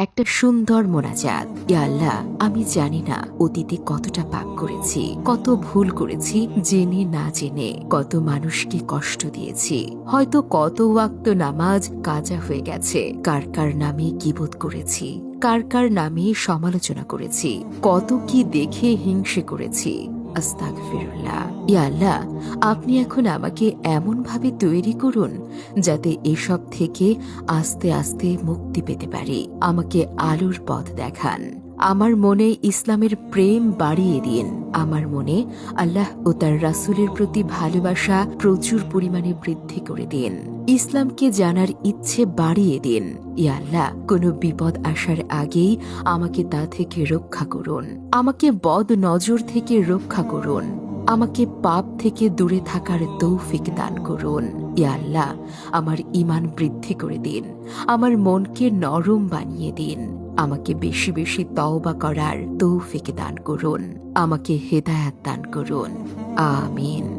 একটা সুন্দর মোনাজাত। ইয়া আল্লাহ, আমি জানি না অতীতে কতটা পাপ করেছি, কত ভুল করেছি, জেনে না জেনে কত মানুষকে কষ্ট দিয়েছি। হয়তো কত ওয়াক্ত নামাজ কাজা হয়ে গেছে, কার কার নামে গীবত করেছি, কার কার নামে সমালোচনা করেছি, কত কি দেখে হিংসে করেছি। আস্তাগফিরুল্লাহ। ইয়া আল্লাহ, আপনি এখন আমাকে এমন ভাবে তৈরি করুন যাতে এসব থেকে আস্তে আস্তে মুক্তি পেতে পারি। আমাকে আলোর পথ দেখান। আমার মনে ইসলামের প্রেম বাড়িয়ে দিন। আমার মনে আল্লাহ ও তার রাসূলের প্রতি ভালোবাসা প্রচুর পরিমাণে বৃদ্ধি করে দিন। ইসলামকে জানার ইচ্ছে বাড়িয়ে দিন। ইয়া আল্লাহ, কোনো বিপদ আসার আগেই আমাকে তা থেকে রক্ষা করুন। আমাকে বদ নজর থেকে রক্ষা করুন। আমাকে পাপ থেকে দূরে থাকার তৌফিক দান করুন। ইয়া আল্লাহ, আমার ঈমান বৃদ্ধি করে দিন। আমার মনকে নরম বানিয়ে দিন। আমাকে বেশি বেশি তওবা করার তৌফিক দান করুন। আমাকে হেদায়াত দান করুন। আমিন।